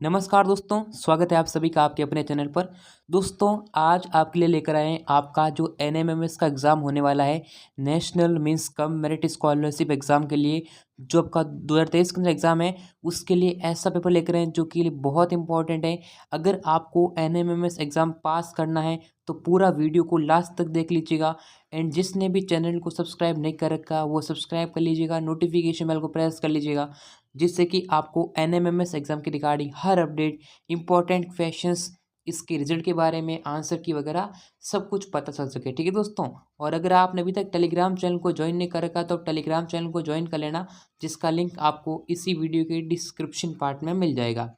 नमस्कार दोस्तों, स्वागत है आप सभी का आपके अपने चैनल पर। दोस्तों, आज आपके लिए लेकर आए हैं आपका जो एनएमएमएस का एग्ज़ाम होने वाला है, national means cum merit scholarship exam के लिए, जो आपका 2023 के अंदर एग्ज़ाम है, उसके लिए ऐसा पेपर लेकर आए हैं जो कि बहुत इंपॉर्टेंट है। अगर आपको एनएमएमएस एग्ज़ाम पास करना है, तो पूरा वीडियो को लास्ट तक देख लीजिएगा। एंड जिसने भी चैनल को सब्सक्राइब नहीं कर रखा, वो सब्सक्राइब कर लीजिएगा, नोटिफिकेशन बेल को प्रेस कर लीजिएगा, जिससे कि आपको एनएमएमएस एग्ज़ाम के रिगार्डिंग हर अपडेट, इम्पोर्टेंट क्वेश्चंस, इसके रिजल्ट के बारे में, आंसर की वगैरह सब कुछ पता चल सके। ठीक है दोस्तों, और अगर आपने अभी तक टेलीग्राम चैनल को ज्वाइन नहीं कर रखा तो टेलीग्राम चैनल को ज्वाइन कर लेना, जिसका लिंक आपको इसी वीडियो के डिस्क्रिप्शन पार्ट में मिल जाएगा।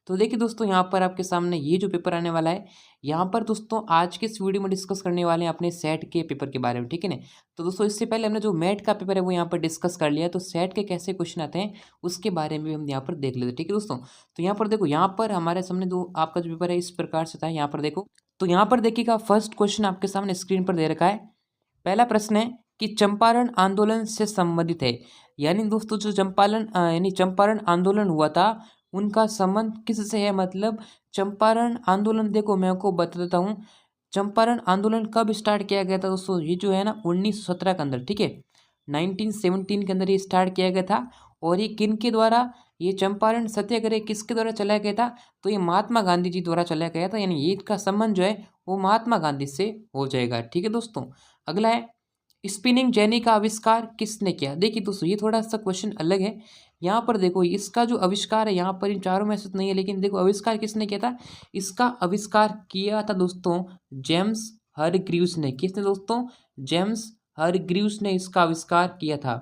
तो देखिए दोस्तों, यहाँ पर आपके सामने ये जो पेपर आने वाला है, यहाँ पर दोस्तों आज के इस वीडियो में डिस्कस करने वाले हैं अपने सेट के पेपर के बारे में। ठीक है ना। तो दोस्तों, इससे पहले हमने जो मैट का पेपर है वो यहाँ पर डिस्कस कर लिया, तो सेट के कैसे क्वेश्चन आते हैं उसके बारे में भी हम यहाँ पर देख लेते हैं। ठीक है दोस्तों, तो यहाँ पर देखो, यहाँ पर हमारे सामने जो आपका जो पेपर है इस प्रकार से था। यहाँ पर देखो, तो यहाँ पर देखिएगा, फर्स्ट क्वेश्चन आपके सामने स्क्रीन पर दे रखा है। पहला प्रश्न है कि चंपारण आंदोलन से संबंधित है। यानी दोस्तों, जो चंपारण आंदोलन हुआ था, उनका संबंध किससे है? मतलब चंपारण आंदोलन, देखो मैं आपको बता देता हूँ। चंपारण आंदोलन कब स्टार्ट किया गया था दोस्तों? ये जो है ना 1917 के अंदर, ठीक है, 1917 के अंदर ये स्टार्ट किया गया था। और ये किन के द्वारा, ये चंपारण सत्याग्रह किसके द्वारा चलाया गया था? तो ये महात्मा गांधी जी द्वारा चलाया गया था। यानी ये इसका संबंध जो है वो महात्मा गांधी से हो जाएगा। ठीक है दोस्तों, अगला है, स्पिनिंग जेनी का आविष्कार किसने किया? देखिए दोस्तों, ये थोड़ा सा क्वेश्चन अलग है। यहाँ पर देखो, इसका जो आविष्कार है, यहाँ पर इन चारों में से तो नहीं है, लेकिन देखो आविष्कार किसने किया था? इसका आविष्कार किया था दोस्तों जेम्स हरग्रीव्स ने। किसने दोस्तों? जेम्स हरग्रीव्स ने इसका आविष्कार किया था।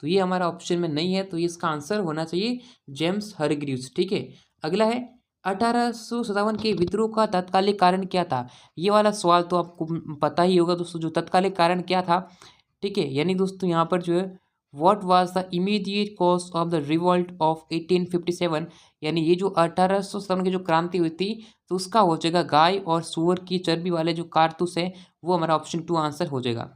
तो ये हमारा ऑप्शन में नहीं है, तो ये इसका आंसर होना चाहिए जेम्स हरग्रीव्स। ठीक है, अगला है, 1857 के विद्रोह का तत्कालिक कारण क्या था? ये वाला सवाल तो आपको पता ही होगा दोस्तों, जो तत्कालिक कारण क्या था। ठीक है, यानी दोस्तों यहाँ पर जो है, what was the immediate cause of the revolt of 1857, यानी ये जो 1857 की जो क्रांति हुई थी, तो उसका हो जाएगा गाय और सुअर की चर्बी वाले जो कारतूस है, वो हमारा ऑप्शन 2 आंसर हो जाएगा।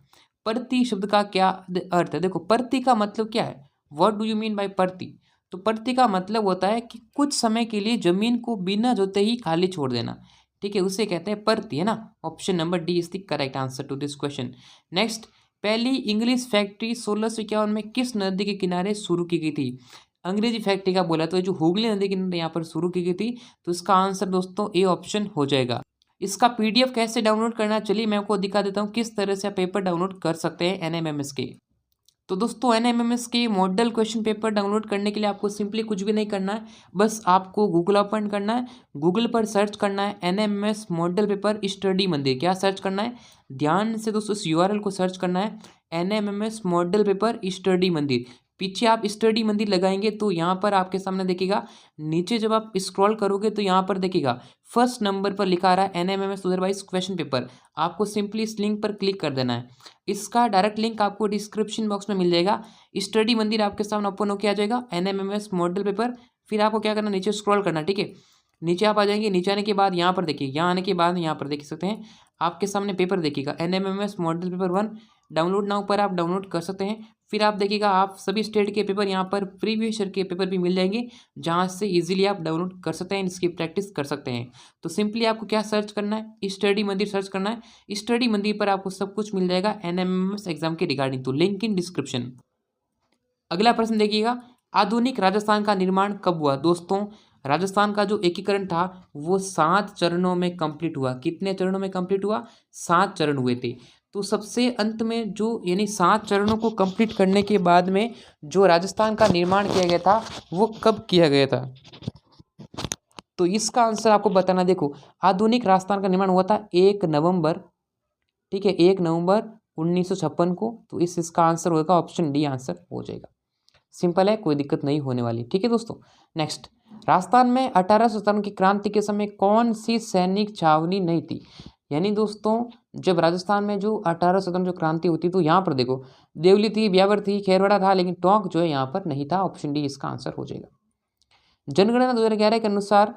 परती शब्द का क्या अर्थ है? देखो, परती का मतलब क्या है? What do you mean by परती? तो परती का मतलब होता है कि कुछ समय के लिए जमीन को बिना जोते ही खाली छोड़ देना। ठीक है, उसे कहते हैं परती, है ना। Option number D is the correct answer to this question. Next, पहली इंग्लिश फैक्ट्री 1651 में किस नदी के किनारे शुरू की गई थी? अंग्रेजी फैक्ट्री का बोला तो जो हुगली नदी के किनारे यहाँ पर शुरू की गई थी, तो इसका आंसर दोस्तों ए ऑप्शन हो जाएगा। इसका पीडीएफ कैसे डाउनलोड करना, चलिए मैं आपको दिखा देता हूँ किस तरह से आप पेपर डाउनलोड कर सकते हैं एनएमएमएस के। तो दोस्तों, एनएमएमएस के मॉडल क्वेश्चन पेपर डाउनलोड करने के लिए आपको सिंपली कुछ भी नहीं करना है, बस आपको गूगल ओपन करना है, गूगल पर सर्च करना है एनएमएमएस मॉडल पेपर स्टडी मंदिर। क्या सर्च करना है? ध्यान से दोस्तों इस यूआरएल को सर्च करना है, एनएमएमएस मॉडल पेपर स्टडी मंदिर। पीछे आप स्टडी मंदिर लगाएंगे तो यहाँ पर आपके सामने देखिएगा, नीचे जब आप स्क्रॉल करोगे तो यहाँ पर देखिएगा फर्स्ट नंबर पर लिखा रहा है एनएमएमएस अदरवाइज क्वेश्चन पेपर। आपको सिंपली इस लिंक पर क्लिक कर देना है। इसका डायरेक्ट लिंक आपको डिस्क्रिप्शन बॉक्स में मिल जाएगा। स्टडी मंदिर आपके सामने ओपन होकर आ जाएगा, एनएमएमएस मॉडल पेपर। फिर आपको क्या करना, नीचे स्क्रॉल करना। ठीक है, नीचे आप आ जाएंगे, नीचे आने के बाद यहाँ पर देखिए, यहाँ आने के बाद यहाँ पर देख सकते हैं आपके सामने पेपर देखिएगा, NMIMS model paper 1 download now पर आप डाउनलोड कर सकते हैं। फिर आप देखिएगा, आप सभी स्टेट के पेपर यहाँ पर प्रीवियस ईयर के पेपर भी मिल जाएंगे, जहाँ से इजीली आप डाउनलोड कर सकते हैं, इसकी प्रैक्टिस कर सकते हैं। तो सिंपली आपको क्या सर्च करना है? स्टडी मंदिर सर्च करना है। स्टडी मंदिर पर आपको सब कुछ मिल जाएगा एनएमएमएस एग्जाम के रिगार्डिंग, तो लिंक इन डिस्क्रिप्शन। अगला प्रश्न देखिएगा, आधुनिक राजस्थान का निर्माण कब हुआ? दोस्तों, राजस्थान का जो एकीकरण था वो 7 चरणों में कंप्लीट हुआ। कितने चरणों में कंप्लीट हुआ? 7 चरण हुए थे। तो सबसे अंत में जो, यानी 7 चरणों को कंप्लीट करने के बाद में जो राजस्थान का निर्माण किया गया था, वो कब किया गया था? तो इसका आंसर आपको बताना। देखो, आधुनिक राजस्थान का निर्माण हुआ था 1 नवंबर, ठीक है, 1 नवंबर 1956 को। तो इसका आंसर होगा ऑप्शन डी आंसर हो जाएगा। सिंपल है, कोई दिक्कत नहीं होने वाली। ठीक है दोस्तों, नेक्स्ट, राजस्थान में 1857 की क्रांति के समय कौन सी सैनिक छावनी नहीं थी? यानी दोस्तों, जब राजस्थान में जो 1857 जो क्रांति होती, तो यहाँ पर देखो, देवली थी, ब्यावर थी, खेरवाड़ा था, लेकिन टोंक जो है यहाँ पर नहीं था। ऑप्शन डी इसका आंसर हो जाएगा। जनगणना 2011 के अनुसार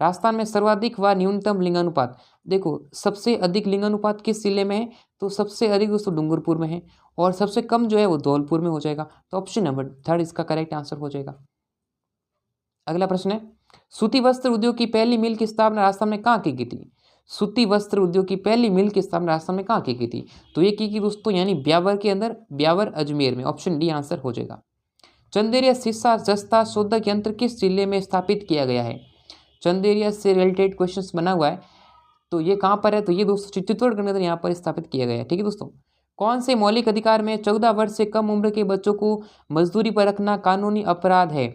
राजस्थान में सर्वाधिक व न्यूनतम लिंगानुपात, देखो सबसे अधिक लिंगानुपात किस जिले में है? तो सबसे अधिक दोस्तों डूंगरपुर में है, और सबसे कम जो है वो धौलपुर में हो जाएगा। तो ऑप्शन नंबर 3 इसका करेक्ट आंसर हो जाएगा। अगला प्रश्न है, सूती वस्त्र उद्योग की पहली मिल की स्थापना राजस्थान में कहाँ की गई थी? सूती वस्त्र उद्योग की पहली मिल की स्थापना राजस्थान में कहाँ की गई थी? तो ये की दोस्तों यानी ब्यावर के अंदर, ब्यावर अजमेर में। ऑप्शन डी आंसर हो जाएगा। चंदेरिया शीशा जस्ता शोधक यंत्र किस जिले में स्थापित किया गया है? चंदेरिया से रिलेटेड क्वेश्चंस बना हुआ है, तो ये कहाँ पर है? तो ये दोस्तों चित्तौड़गढ़ के अंदर यहाँ पर स्थापित किया गया है। ठीक है दोस्तों। कौन से मौलिक अधिकार में 14 वर्ष से कम उम्र के बच्चों को मजदूरी पर रखना कानूनी अपराध है?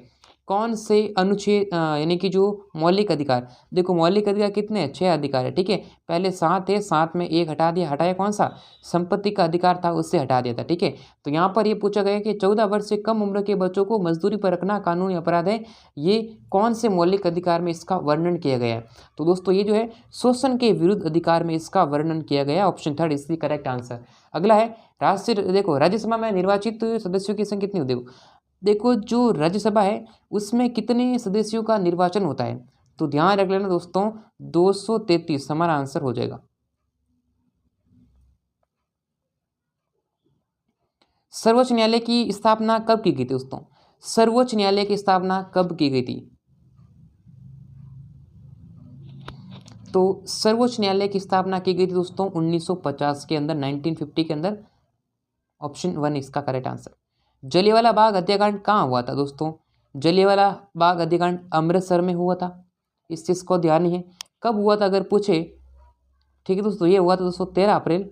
कौन से अनुच्छेद यानी कि जो मौलिक अधिकार, देखो मौलिक अधिकार कितने हैं? 6 अधिकार है। ठीक है, पहले 7 है, 7 में एक हटा दिया, हटाया कौन सा? संपत्ति का अधिकार था, उससे हटा दिया था। ठीक है, तो यहाँ पर ये पूछा गया कि 14 वर्ष से कम उम्र के बच्चों को मजदूरी पर रखना कानूनी अपराध है, ये कौन से मौलिक अधिकार में इसका वर्णन किया गया है? तो दोस्तों ये जो है शोषण के विरुद्ध अधिकार में इसका वर्णन किया गया। ऑप्शन थर्ड इसकी करेक्ट आंसर। अगला है राष्ट्रीय, देखो राज्यसभा में निर्वाचित सदस्यों की संख्या कितनी होती है? देखो जो राज्यसभा है उसमें कितने सदस्यों का निर्वाचन होता है? तो ध्यान रख लेना दोस्तों, 233 हमारा आंसर हो जाएगा। सर्वोच्च न्यायालय की स्थापना कब की गई थी दोस्तों? सर्वोच्च न्यायालय की स्थापना कब की गई थी? तो सर्वोच्च न्यायालय की स्थापना की गई थी दोस्तों 1950 के अंदर, 1950 के अंदर। ऑप्शन 1 इसका करेक्ट आंसर। जलियांवाला बाग हत्याकांड कहाँ हुआ था दोस्तों? जलियांवाला बाग हत्याकांड अमृतसर में हुआ था। इस चीज़ को ध्यान नहीं है। कब हुआ था अगर पूछे, ठीक है दोस्तों, ये हुआ था दोस्तों 13 अप्रैल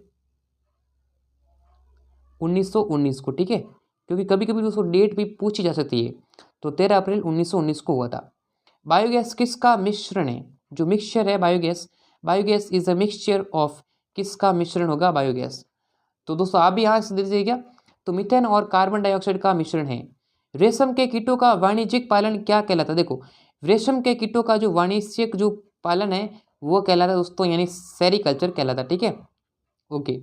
1919 को। ठीक है, क्योंकि कभी कभी दोस्तों डेट भी पूछी जा सकती है, तो 13 अप्रैल 1919 को हुआ था। बायोगैस किसका मिश्रण है? जो मिक्सचर है biogas, biogas is a mixture of, किसका मिश्रण होगा बायोगैस? तो दोस्तों आप भी यहाँ से दीजिएगा, तो मीथेन और कार्बन डाइऑक्साइड का मिश्रण है। रेशम के कीटों का वाणिज्यिक पालन क्या कहलाता है? देखो रेशम के कीटों का जो वाणिज्यिक जो पालन है वो कहलाता है दोस्तों, यानी सेरीकल्चर कहलाता है। ठीक है, ओके।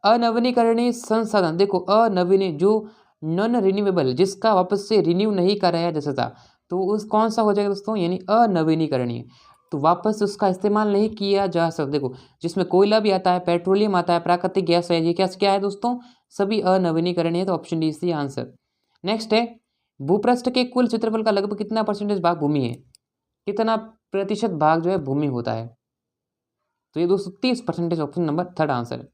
अनवीनीकरणीय संसाधन, देखो अनवीनी जो नॉन रिन्यूएबल, जिसका वापस से रिन्यू नहीं कराया जा सकता, तो उस कौन सा हो जाएगा दोस्तों? यानी अनवीनीकरणीय, तो वापस उसका इस्तेमाल नहीं किया जा सकता। देखो जिसमें कोयला भी आता है, पेट्रोलियम आता है, प्राकृतिक गैस है, ये क्या क्या है दोस्तों? सभी अनवीनीकरणीय। तो option D C answer. Next है भूपृष्ठ के कुल क्षेत्रफल का लगभग कितना परसेंटेज भाग भूमि है? कितना प्रतिशत भाग जो है भूमि होता है? तो ये दोस्तों 30%। ऑप्शन नंबर थर्ड आंसर है।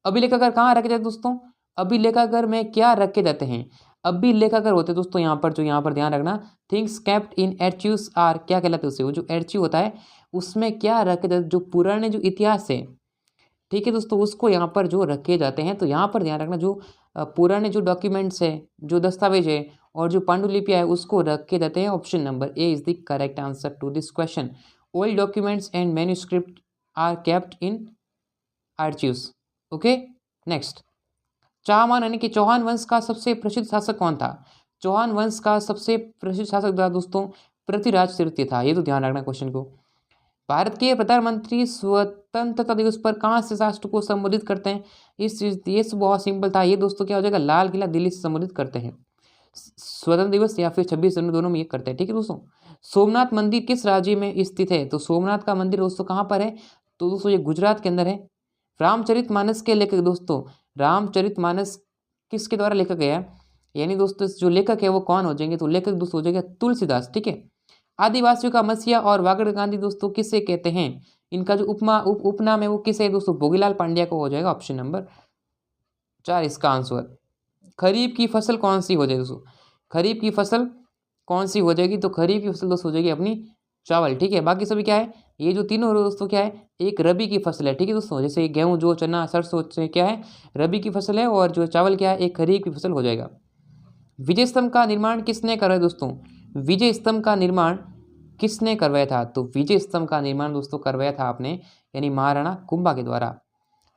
अभिलेखागार कहाँ रखे जाते दोस्तों? अभिलेखागार में क्या रखे जाते हैं? अभिलेखागार होते हैं दोस्तों यहाँ पर, जो यहाँ पर ध्यान रखना, things kept in archives are, क्या कहलाते हैं उसे? वो जो आर्चीव होता है उसमें क्या रखे जाते, जो पुराने जो इतिहास है, ठीक है दोस्तों, उसको यहाँ पर जो रखे जाते हैं। तो यहाँ पर ध्यान रखना, जो पुराने जो डॉक्यूमेंट्स है, जो दस्तावेज है और जो पांडुलिपियाँ है उसको रखे जाते हैं। Option number A is the correct answer to this question. Old documents and manuscript are kept in archives. Okay, next. Chahaman यानी कि चौहान वंश का सबसे प्रसिद्ध शासक कौन था? चौहान वंश का सबसे प्रसिद्ध शासक था दोस्तों पृथ्वीराज तृतीय था। ये तो ध्यान रखना क्वेश्चन को। भारत के प्रधानमंत्री स्वतंत्रता दिवस पर कहाँ से राष्ट्र को संबोधित करते हैं? इस चीज ये बहुत सिंपल था। ये दोस्तों क्या हो जाएगा? लाल किला दिल्ली से संबोधित करते हैं। स्वतंत्र दिवस या फिर 26 जनवरी, दोनों में ये करते हैं। ठीक है दोस्तों। सोमनाथ मंदिर किस राज्य में स्थित है? तो सोमनाथ का मंदिर दोस्तों कहाँ पर है? तो दोस्तों ये गुजरात के अंदर है। रामचरितमानस के लेखक दोस्तों, रामचरितमानस किसके द्वारा लिखा गया है? यानी दोस्तों जो लेखक है वो कौन हो जाएंगे? तो लेखक दोस्तों हो जाएगा तुलसीदास। ठीक है। आदिवासियों का मसीहा और वागड़ गांधी दोस्तों किसे कहते हैं? इनका जो उपनाम है वो किसे है दोस्तों? भोगीलाल पांड्या को हो जाएगा। ऑप्शन नंबर 4 इसका आंसर। खरीफ की फसल कौन सी हो जाएगी दोस्तों? खरीफ की फसल कौन सी हो जाएगी? तो खरीफ की फसल दोस्तों हो जाएगी अपनी चावल। ठीक है, बाकी सभी क्या है? ये जो तीनों दोस्तों क्या है? एक रबी की फसल है। ठीक है दोस्तों, जैसे गेहूं, जो चना, सरसों से क्या है? रबी की फसल है। और जो चावल क्या है? एक खरीफ की फसल हो जाएगा। विजय स्तंभ का निर्माण किसने करवाया दोस्तों? विजय स्तंभ का निर्माण किसने करवाया था? तो विजय स्तंभ का निर्माण दोस्तों करवाया था आपने, यानी महाराणा कुंभा के द्वारा।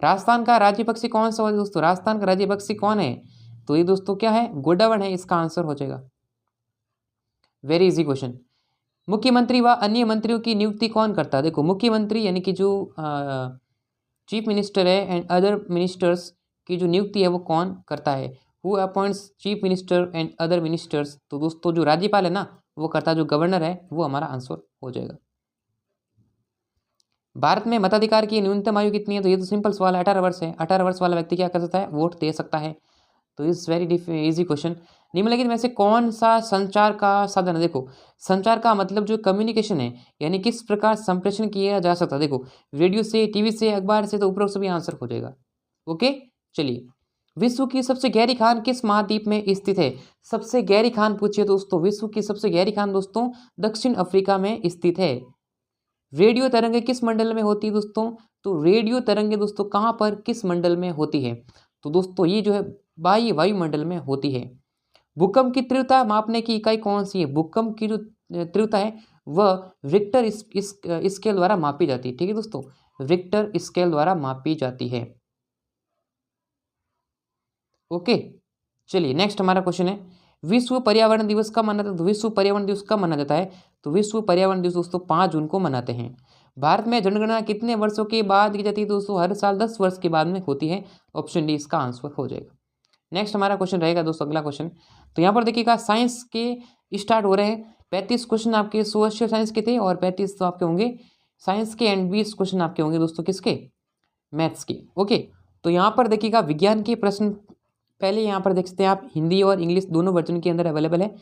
राजस्थान का राज्य पक्षी कौन सा है दोस्तों? राजस्थान का राज्य पक्षी कौन है? तो ये दोस्तों क्या है? गोडावण है, इसका आंसर हो जाएगा। Very easy question. मुख्यमंत्री व अन्य मंत्रियों की नियुक्ति कौन करता है? देखो मुख्यमंत्री यानी कि जो चीफ मिनिस्टर है एंड अदर मिनिस्टर्स की जो नियुक्ति है वो कौन करता है? Who appoints chief minister and other ministers? तो दोस्तों जो राज्यपाल है ना वो करता है, जो गवर्नर है वो हमारा आंसर हो जाएगा। भारत में मताधिकार की न्यूनतम आयु कितनी है? तो ये तो सिंपल सवाल है, 18 वर्ष है। 18 वर्ष वाला व्यक्ति क्या कर सकता है? वोट दे सकता है। तो इस वेरी इजी क्वेश्चन। निम्नलिखित में से कौन सा संचार का साधन है? देखो संचार का मतलब जो कम्युनिकेशन है, यानी किस प्रकार संप्रेषण किया जा सकता है। देखो रेडियो से, टीवी से, अखबार से, तो उपरोक्त सभी आंसर हो जाएगा। ओके चलिए, विश्व की सबसे गहरी खान किस महाद्वीप में स्थित है? सबसे गहरी खान पूछिए दोस्तों, विश्व की सबसे गहरी खान दोस्तों दक्षिण अफ्रीका में स्थित है। रेडियो तरंगे किस मंडल में होती है दोस्तों? तो रेडियो तरंगे दोस्तों कहाँ पर, किस मंडल में होती है? तो दोस्तों ये जो है बाह्य वायुमंडल में होती है। भूकंप की तीव्रता मापने की इकाई कौन सी है? भूकंप की जो तीव्रता है वह रिक्टर स्केल द्वारा मापी जाती है। ठीक है दोस्तों, रिक्टर स्केल द्वारा मापी जाती है। ओके चलिए नेक्स्ट हमारा क्वेश्चन है, विश्व पर्यावरण दिवस कब मनाते हैं? तो विश्व पर्यावरण दिवस कब मनाया जाता है? तो विश्व पर्यावरण दिवस दोस्तों 5 जून को मनाते हैं। भारत में जनगणना कितने वर्षों के बाद की जाती है दोस्तों? हर साल 10 वर्ष के बाद में होती है। ऑप्शन डी इसका आंसर हो जाएगा। नेक्स्ट हमारा क्वेश्चन रहेगा दोस्तों अगला क्वेश्चन। तो यहाँ पर देखिएगा साइंस के स्टार्ट हो रहे हैं। 35 क्वेश्चन आपके सोशल साइंस के थे और 35 तो आपके होंगे साइंस के एंड 20 क्वेश्चन आपके होंगे दोस्तों किसके? मैथ्स के। ओके तो यहाँ पर देखिएगा विज्ञान के प्रश्न पहले यहाँ पर देख सकते हैं आप, हिंदी और इंग्लिश दोनों वर्जन के अंदर अवेलेबल है।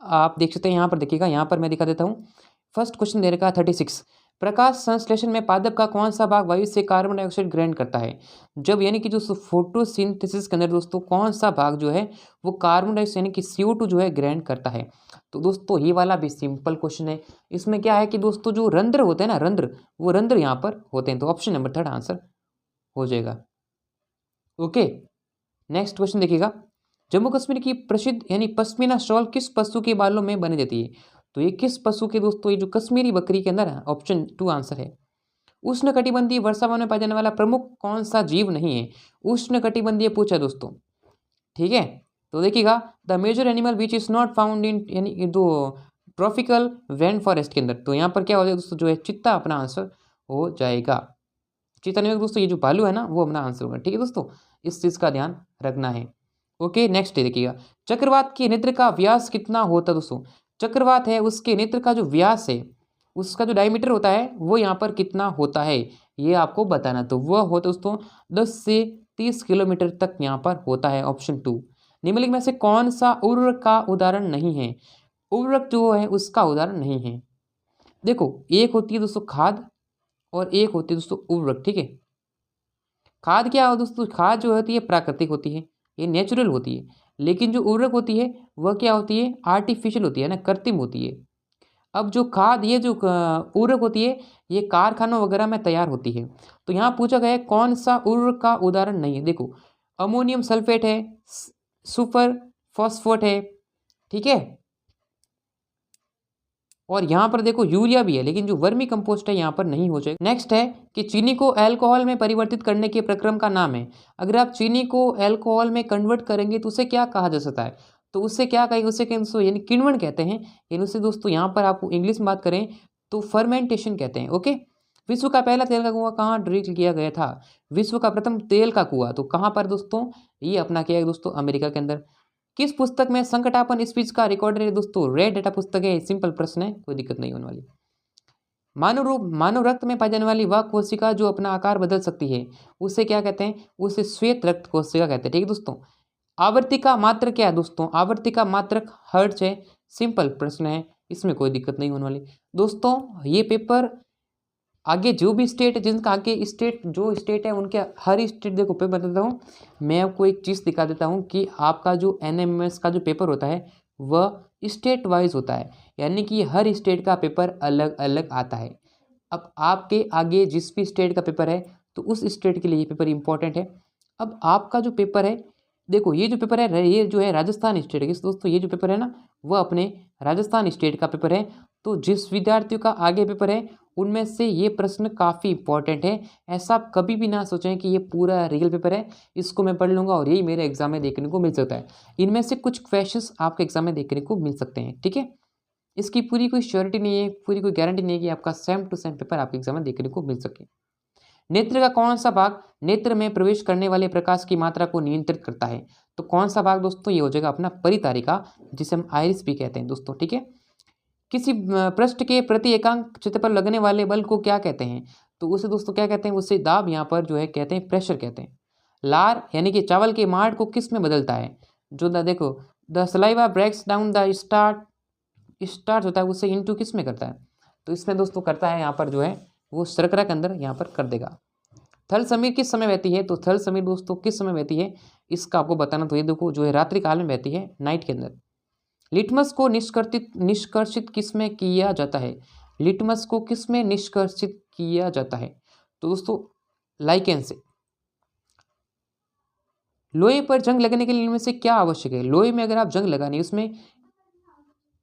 आप देख सकते हैं यहाँ पर देखिएगा, यहाँ पर मैं दिखा देता हूँ। फर्स्ट क्वेश्चन दे रखा है 36, प्रकाश संश्लेषण में पादप का कौन सा भाग वायु से कार्बन डाइऑक्साइड ग्रहण करता है? जब यानी कि जो फोटोसिंथेसिस के अंदर दोस्तों कौन सा भाग जो है वो कार्बन डाइऑक्साइड यानी कि CO2 जो है ग्रहण करता है? तो दोस्तों ये वाला भी सिंपल क्वेश्चन है। इसमें क्या है कि दोस्तों जो रंध्र होते हैं ना, रंध्र, वो रंध्र यहाँ पर होते हैं। तो ऑप्शन नंबर 3 आंसर हो जाएगा। ओके नेक्स्ट क्वेश्चन देखिएगा, जम्मू कश्मीर की प्रसिद्ध यानी पश्मीना शॉल किस पशु के बालों में बनी जाती है? तो ये किस पशु के दोस्तों, ये जो कश्मीरी बकरी के अंदर है। ऑप्शन 2 आंसर है। उष्ण कटिबंधीय वर्षा वन में पाया जाने वाला प्रमुख कौन सा जीव नहीं है? उष्ण कटिबंधीय पूछा दोस्तों, ठीक है। तो देखिएगा the major animal which is not found in यानी दो ट्रॉपिकल रेन फॉरेस्ट के अंदर, तो यहाँ पर क्या हो जाएगा दोस्तों, जो है चित्ता अपना आंसर हो जाएगा। चित्ता नहीं दोस्तों, ये जो भालू है ना वो अपना आंसर होगा। ठीक है दोस्तों, इस चीज़ का ध्यान रखना है। ओके नेक्स्ट देखिएगा, चक्रवात के नेत्र का व्यास कितना होता है दोस्तों? चक्रवात है उसके नेत्र का जो व्यास है, उसका जो डायमीटर होता है वो यहाँ पर कितना होता है ये आपको बताना। तो वह होता है दोस्तों 10 से 30 किलोमीटर तक यहाँ पर होता है। ऑप्शन 2। निम्नलिखित में से कौन सा उर्वरक का उदाहरण नहीं है? उर्वरक जो है उसका उदाहरण नहीं है। देखो एक होती है दोस्तों खाद और एक होती है दोस्तों उर्वरक। ठीक है, खाद क्या हो दोस्तों, खाद जो होती है प्राकृतिक होती है, ये नेचुरल होती है। लेकिन जो उर्वरक होती है वह क्या होती है, आर्टिफिशियल होती है ना, कृत्रिम होती है। अब जो खाद, ये जो उर्वरक होती है ये कारखानों वगैरह में तैयार होती है। तो यहाँ पूछा गया है कौन सा उर्वरक का उदाहरण नहीं है। देखो अमोनियम सल्फेट है, सुपर फॉस्फेट है, ठीक है, और यहाँ पर देखो यूरिया भी है, लेकिन जो वर्मी कंपोस्ट है यहाँ पर नहीं हो जाएगा। नेक्स्ट है कि चीनी को अल्कोहल में परिवर्तित करने के प्रक्रम का नाम है। अगर आप चीनी को अल्कोहल में कन्वर्ट करेंगे तो उसे क्या कहा जा सकता है? तो उससे क्या कहेंगे, उसे कहेंगे यानी किण्वन कहते हैं। यानी उससे दोस्तों यहाँ पर आपको इंग्लिश में बात करें तो फर्मेंटेशन कहते हैं। ओके, विश्व का पहला तेल का कुआं कहाँ ड्रिल किया गया था? विश्व का प्रथम तेल का कुआं तो कहाँ पर दोस्तों, ये अपना किया गया दोस्तों अमेरिका के अंदर। किस पुस्तक में संकटापन स्पीच का रिकॉर्डर है दोस्तों? रेड डेटा पुस्तक है। सिंपल प्रश्न है, कोई दिक्कत नहीं होने वाली। मानव रक्त में पाई जाने वाली वह कोशिका जो अपना आकार बदल सकती है उसे क्या कहते हैं? उसे श्वेत रक्त कोशिका कहते हैं। ठीक है दोस्तों, आवर्ती का मात्रक क्या है दोस्तों? आवर्ती का मात्रक हर्ट्ज है। सिंपल प्रश्न है, इसमें कोई दिक्कत नहीं होने वाली। दोस्तों ये पेपर आगे जो भी स्टेट है, जिनका आगे स्टेट जो स्टेट है उनके हर स्टेट देखो पेपर देता हूँ मैं आपको। एक चीज़ दिखा देता हूँ कि आपका जो NMS का जो पेपर होता है वह स्टेट वाइज होता है, यानी कि हर स्टेट का पेपर अलग अलग आता है। अब आपके आगे जिस भी स्टेट का पेपर है तो उस स्टेट के लिए ये पेपर इंपॉर्टेंट है। अब आपका जो पेपर है, देखो ये जो पेपर है ये जो है राजस्थान स्टेट के दोस्तों, ये जो पेपर है ना वह अपने राजस्थान स्टेट का पेपर है। तो जिस विद्यार्थियों का आगे पेपर है उनमें से ये प्रश्न काफ़ी इंपॉर्टेंट है। ऐसा आप कभी भी ना सोचें कि ये पूरा रियल पेपर है, इसको मैं पढ़ लूँगा और यही मेरे एग्जाम में देखने को मिल सकता है। इनमें से कुछ क्वेश्चंस आपके एग्जाम में देखने को मिल सकते हैं। ठीक है, इसकी पूरी कोई श्योरिटी नहीं है, पूरी कोई गारंटी नहीं है कि आपका सेम टू सेम पेपर आपके एग्जाम में देखने को मिल सके। नेत्र का कौन सा भाग नेत्र में प्रवेश करने वाले प्रकाश की मात्रा को नियंत्रित करता है? तो कौन सा भाग दोस्तों, ये हो जाएगा अपना परितारिका, जिसे हम आइरिस भी कहते हैं दोस्तों। ठीक है, किसी पृष्ठ के प्रति एकांक क्षेत्र पर लगने वाले बल को क्या कहते हैं? तो उसे दोस्तों क्या कहते हैं? उसे दाब यहाँ पर जो है कहते हैं प्रेशर कहते हैं। लार यानी कि चावल के माड़ को किस में बदलता है? जो देखो the saliva breaks down the starch होता है उसे इनटू किस में करता है? तो इसमें दोस्तों करता है यहाँ पर जो है वो शर्करा के अंदर यहाँ पर कर देगा। थल समीर किस समय बहती है? तो थल समीर दोस्तों किस समय बहती है इसका आपको बताना। तो ये देखो जो है रात्रि काल में बहती है, नाइट के अंदर। लिटमस को निष्कर्षित किस में किया जाता है? लिटमस को किस में निष्कर्षित किया जाता है? तो दोस्तों लाइकेन से। लोहे पर जंग लगने के लिए इनमें से क्या आवश्यक है? लोहे में अगर आप जंग लगानी उसमें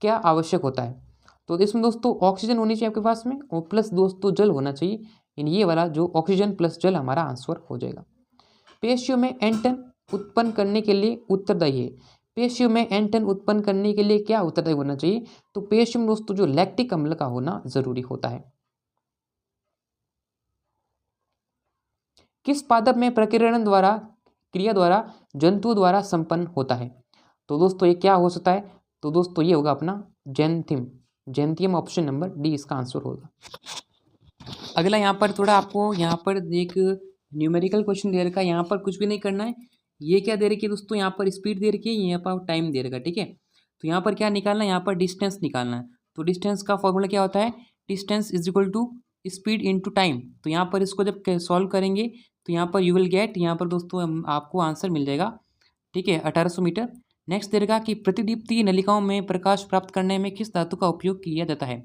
क्या आवश्यक होता है? तो इसमें दोस्तों ऑक्सीजन होनी चाहिए आपके पास में, और प्लस दोस्तों जल होना चाहिए। ये वाला जो ऑक्सीजन प्लस जल हमारा आंसर हो जाएगा। पेशियों में एंटन उत्पन्न करने के लिए उत्तरदायी है। पेशियों में एंटन उत्पन्न करने के लिए क्या उत्तरदायी होना चाहिए? तो पेशियों में दोस्तों जो लैक्टिक अम्ल का होना जरूरी होता है। किस पादप में प्रकीर्णन द्वारा क्रिया द्वारा जंतु द्वारा संपन्न होता है? तो दोस्तों ये क्या हो सकता है? तो दोस्तों ये होगा अपना जेंथियम। जेंथियम ऑप्शन नंबर डी इसका आंसर होगा। अगला यहाँ पर थोड़ा आपको यहाँ पर एक न्यूमेरिकल क्वेश्चन दे रखा है। यहाँ पर कुछ भी नहीं करना है। ये क्या दे रखी है दोस्तों? यहाँ पर स्पीड दे रखी है, यहाँ पर टाइम दे रखा है, ठीक है। तो यहाँ पर क्या निकालना है? यहाँ पर डिस्टेंस निकालना है। तो डिस्टेंस का फॉर्मूला क्या होता है? Distance is equal to speed into time. तो यहाँ पर इसको जब सॉल्व करेंगे तो यहाँ पर यू विल गेट, यहाँ पर दोस्तों आपको आंसर मिल जाएगा, ठीक है, 1800 मीटर। नेक्स्ट देगा कि प्रतिदीप्तीय नलिकाओं में प्रकाश प्राप्त करने में किस धातु का उपयोग किया जाता है?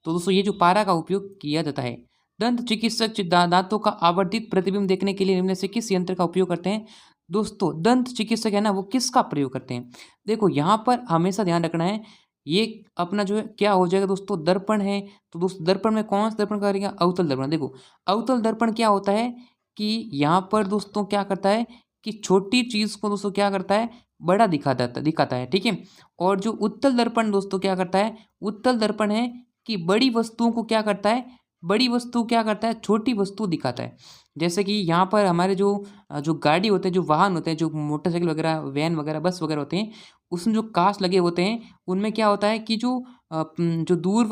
तो दोस्तों ये जो पारा का उपयोग किया जाता है। दंत चिकित्सक दांतों का आवर्धित प्रतिबिंब देखने के लिए निम्न से किस यंत्र का उपयोग करते हैं? दोस्तों दंत चिकित्सक है ना, वो किसका प्रयोग करते हैं? देखो यहाँ पर हमेशा ध्यान रखना है, ये अपना जो है क्या हो जाएगा दोस्तों, दर्पण है। तो दोस्तों दर्पण में कौन सा दर्पण करेगा? अवतल दर्पण। देखो अवतल दर्पण क्या होता है कि यहाँ पर दोस्तों क्या करता है कि छोटी चीज़ को दोस्तों क्या करता है, बड़ा दिखाता है, ठीक है। और जो उत्तल दर्पण दोस्तों क्या करता है? उत्तल दर्पण है कि बड़ी वस्तुओं को क्या करता है, बड़ी वस्तु क्या करता है, छोटी वस्तु दिखाता है। जैसे कि यहाँ पर हमारे जो जो गाड़ी होते हैं, जो वाहन होते हैं, जो मोटरसाइकिल वगैरह, वैन वगैरह, बस वगैरह होते हैं, उसमें जो कांच लगे होते हैं उनमें क्या होता है कि जो दूर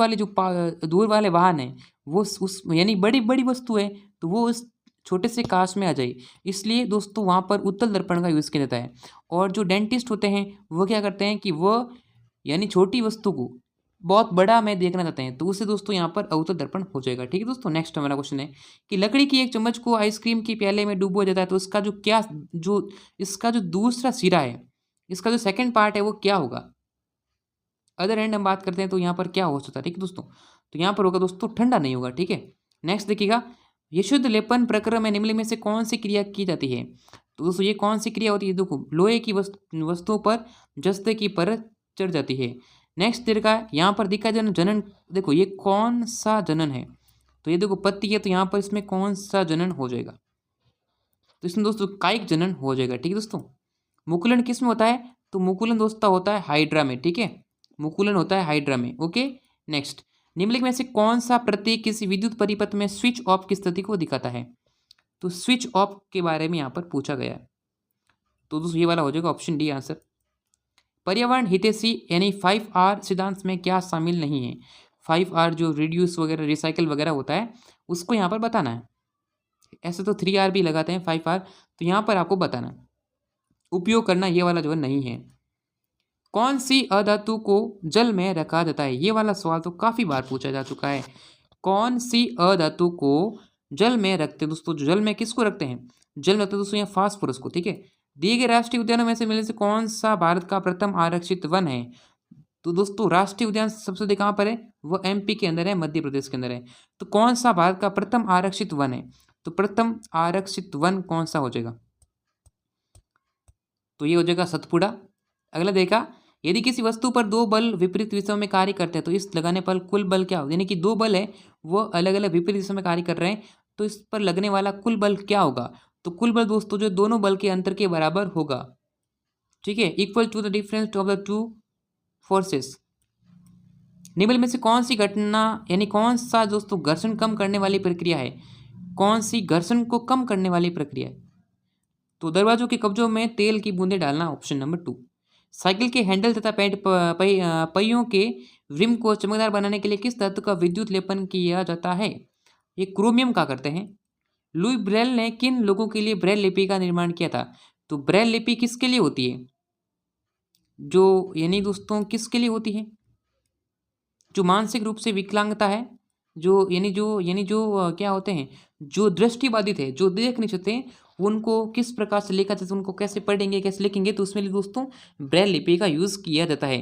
वाले वाहन हैं वो उस यानी बड़ी बड़ी वस्तु है तो वो उस छोटे से कांच में आ जाए, इसलिए दोस्तों वहाँ पर उत्तल दर्पण का यूज़ किया जाता है। और जो डेंटिस्ट होते हैं वो क्या करते हैं कि वो यानी छोटी वस्तु को बहुत बड़ा में देखना चाहते हैं, तो उससे दोस्तों यहाँ पर अवतल दर्पण हो जाएगा, ठीक है दोस्तों। नेक्स्ट हमारा क्वेश्चन है कि लकड़ी की एक चम्मच को आइसक्रीम के प्याले में डुबो जाता है तो इसका जो दूसरा सिरा है, इसका जो सेकंड पार्ट है वो क्या होगा? अदर एंड हम बात करते हैं तो यहाँ पर क्या हो सकता है, ठीक है दोस्तों। तो यहाँ पर होगा दोस्तों ठंडा नहीं होगा, ठीक है। नेक्स्ट देखिएगा, विशुद्ध लेपन प्रक्रिया में निम्न में से कौन सी क्रिया की जाती है? तो दोस्तों ये कौन सी क्रिया होती है? देखो लोहे की वस्तुओं पर जस्ते की परत चढ़ जाती है। नेक्स्ट देखा यहाँ पर दिखा जनन, देखो ये कौन सा जनन है? तो ये देखो पत्ती है, तो यहाँ पर इसमें कौन सा जनन हो जाएगा? तो इसमें दोस्तों कायिक जनन हो जाएगा, ठीक है दोस्तों। मुकुलन किस में होता है? तो मुकुलन दोस्तों होता है हाइड्रा में, ठीक है। मुकुलन होता है हाइड्रा में, ओके। नेक्स्ट, निम्नलिखित में से कौन सा प्रतीक किसी विद्युत परिपथ में स्विच ऑफ की स्थिति को दिखाता है? तो स्विच ऑफ के बारे में यहाँ पर पूछा गया है, तो दोस्तों ये वाला हो जाएगा ऑप्शन डी आंसर। पर्यावरण हितैषी यानी 5R सिद्धांत में क्या शामिल नहीं है? 5R जो रिड्यूस वगैरह, रिसाइकल वगैरह होता है उसको यहाँ पर बताना है। ऐसे तो 3R भी लगाते हैं, 5R तो यहाँ पर आपको बताना है, उपयोग करना ये वाला जो है नहीं है। कौन सी अधातु को जल में रखा जाता है? ये वाला सवाल तो काफ़ी बार पूछा जा चुका है। कौन सी अधातु को जल में रखते हैं दोस्तों? जल में किसको रखते हैं? जल में रखते हैं दोस्तों यहाँ फास्फोरस को, ठीक है। दिए गए राष्ट्रीय उद्यानों में से मिलने से कौन सा भारत का प्रथम आरक्षित वन है? तो दोस्तों राष्ट्रीय उद्यान सबसे अधिक कहाँ पर है? वो MP के अंदर है, मध्य प्रदेश के अंदर है। तो कौन सा भारत का प्रथम आरक्षित वन है? तो प्रथम आरक्षित वन कौन सा हो जाएगा? तो ये हो जाएगा सतपुड़ा। अगला देखा, यदि किसी वस्तु पर दो बल विपरीत दिशाओं में कार्य करते हैं तो इस लगाने पर कुल बल क्या होगा? यानी कि दो बल है वो अलग अलग विपरीत दिशा में कार्य कर रहे हैं, तो इस पर लगने वाला कुल बल क्या होगा? तो कुल बल दोस्तों जो दोनों बल के अंतर के बराबर होगा, ठीक है, equal to the difference of the two forces. निम्न में से कौन सी घटना यानी कौन सा दोस्तों घर्षण कम करने वाली प्रक्रिया है? कौन सी घर्षण को कम करने वाली प्रक्रिया है? तो दरवाजों के कब्जों में तेल की बूंदें डालना, ऑप्शन नंबर 2। साइकिल के हैंडल तथा पहियों के रिम को चमकदार बनाने के लिए किस धातु का विद्युत लेपन किया जाता है? ये क्रोमियम का करते हैं। लुई ब्रेल ने किन लोगों के लिए ब्रेल लिपि का निर्माण किया था? तो ब्रेल लिपि किसके लिए होती है? जो यानी दोस्तों किसके लिए होती है? जो मानसिक रूप से विकलांगता है, जो क्या होते हैं, जो दृष्टिबाधित है, जो देख नहीं सकते, उनको किस प्रकार से लिखा जाता है, उनको कैसे पढ़ेंगे, कैसे लिखेंगे, तो उसमें लिए दोस्तों ब्रेल लिपि का यूज़ किया जाता है।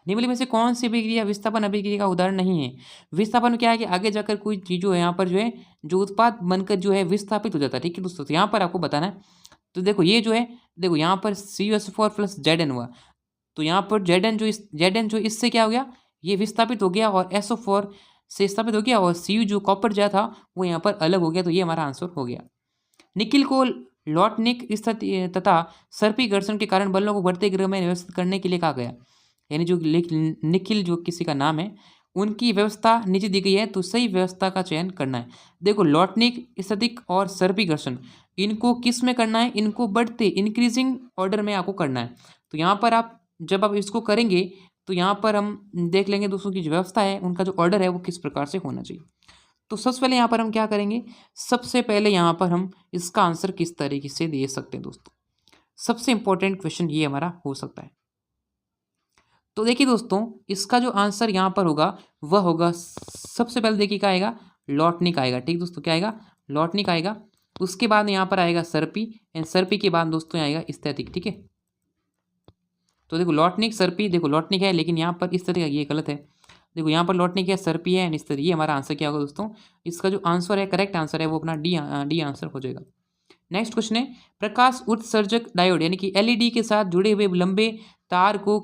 निम्नलिखित में से कौन सी अभिक्रिया विस्थापन अभिक्रिया का उदाहरण नहीं है? विस्थापन क्या है कि आगे जाकर कोई चीज़ जो है यहाँ पर जो है, जो उत्पाद बनकर जो है विस्थापित हो जाता है, ठीक है दोस्तों। तो यहाँ पर आपको बताना है, तो देखो ये जो है, देखो यहाँ पर CuSO4 प्लस Zn हुआ, तो यहाँ पर Zn जो इससे क्या हो गया, ये विस्थापित हो गया और SO4 से स्थापित हो गया, और Cu जो कॉपर जा था वो यहाँ पर अलग हो गया, तो ये हमारा आंसर हो गया। निकिल को लॉटनिक स्थिति तथा सर्पी घर्षण के कारण बलों को बढ़ते क्रम में व्यवस्थित करने के लिए कहा गया। यानी जो निखिल जो किसी का नाम है, उनकी व्यवस्था नीचे दी गई है, तो सही व्यवस्था का चयन करना है। देखो लॉटनिक स्थितिक और सर्पी घर्षण, इनको किस में करना है? इनको बढ़ते इंक्रीजिंग ऑर्डर में आपको करना है। तो यहाँ पर आप जब आप इसको करेंगे, तो यहाँ पर हम देख लेंगे दोस्तों की जो व्यवस्था है, उनका जो ऑर्डर है वो किस प्रकार से होना चाहिए। तो सबसे पहले यहाँ पर हम क्या करेंगे, सबसे पहले यहाँ पर हम इसका आंसर किस तरीके से दे सकते हैं दोस्तों। सबसे इंपॉर्टेंट क्वेश्चन ये हमारा हो सकता है। तो देखिए दोस्तों, इसका जो आंसर यहाँ पर होगा वह होगा, सबसे पहले देखिए क्या आएगा, लॉटनिक आएगा, ठीक दोस्तों, क्या आएगा, लॉटनिक आएगा। उसके बाद यहाँ पर आएगा सर्पी, एंड सर्पी के बाद दोस्तों आएगा स्थैतिक, ठीक है। तो देखो लॉटनिक सर्पी, देखो लॉटनिक है, लेकिन यहाँ पर इस तरह का ये गलत है। देखो यहाँ पर लॉटनिक है, सर्पी है, एंड इस तरह, ये हमारा आंसर क्या होगा दोस्तों, इसका जो आंसर है, करेक्ट आंसर है, वो अपना डी आंसर हो जाएगा। नेक्स्ट क्वेश्चन है, प्रकाश उत्सर्जक डायोड यानी कि LED के साथ जुड़े हुए लंबे तार को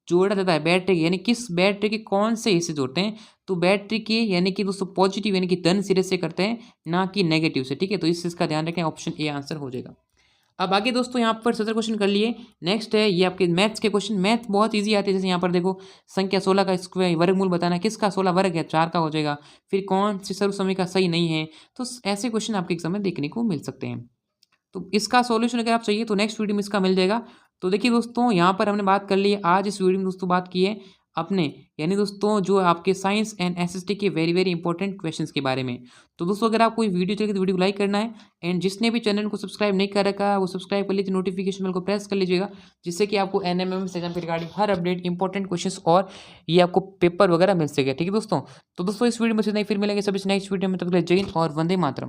जोड़ा जाता है बैटरी, यानी किस बैटरी के कौन से हिस्से जोड़ते हैं? तो बैटरी के यानी कि दोस्तों पॉजिटिव यानी कि धन सिरे से करते हैं, ना कि नेगेटिव से, ठीक है। तो इस चीज़ का ध्यान रखें, ऑप्शन ए आंसर हो जाएगा। अब आगे दोस्तों यहाँ पर 17 क्वेश्चन कर लिए। नेक्स्ट है ये आपके मैथ्स के क्वेश्चन। मैथ बहुत इजी आते हैं, जैसे यहाँ पर देखो संख्या 16 का स्क्वायर वर्गमूल बताना है, किसका 16 वर्ग है, 4 का हो जाएगा। फिर कौन सी सर्वसमय सही नहीं है, तो ऐसे क्वेश्चन आपके एग्जाम में देखने को मिल सकते हैं। तो इसका सॉल्यूशन अगर आप चाहिए तो नेक्स्ट वीडियो में इसका मिल जाएगा। तो देखिए दोस्तों, यहाँ पर हमने बात कर ली है, आज इस वीडियो में दोस्तों बात की है अपने, यानी दोस्तों जो आपके साइंस एंड SST के वेरी वेरी इंपॉर्टेंट क्वेश्चंस के बारे में। तो दोस्तों अगर आपको वीडियो चाहिए तो वीडियो को लाइक करना है, एंड जिसने भी चैनल को सब्सक्राइब नहीं कर रखा वो सब्सक्राइब कर लीजिए, नोटिफिकेशन बेल को प्रेस कर लीजिएगा, जिससे कि आपको NMMS एग्जाम के रिगार्डिंग हर अपडेट इंपॉर्टेंट क्वेश्चंस और ये आपको पेपर वगैरह मिल सके, ठीक है दोस्तों। तो दोस्तों इस वीडियो में से नहीं, फिर मिलेंगे सभी नेक्स्ट वीडियो में, तब तक जय हिंद और वंदे मातरम।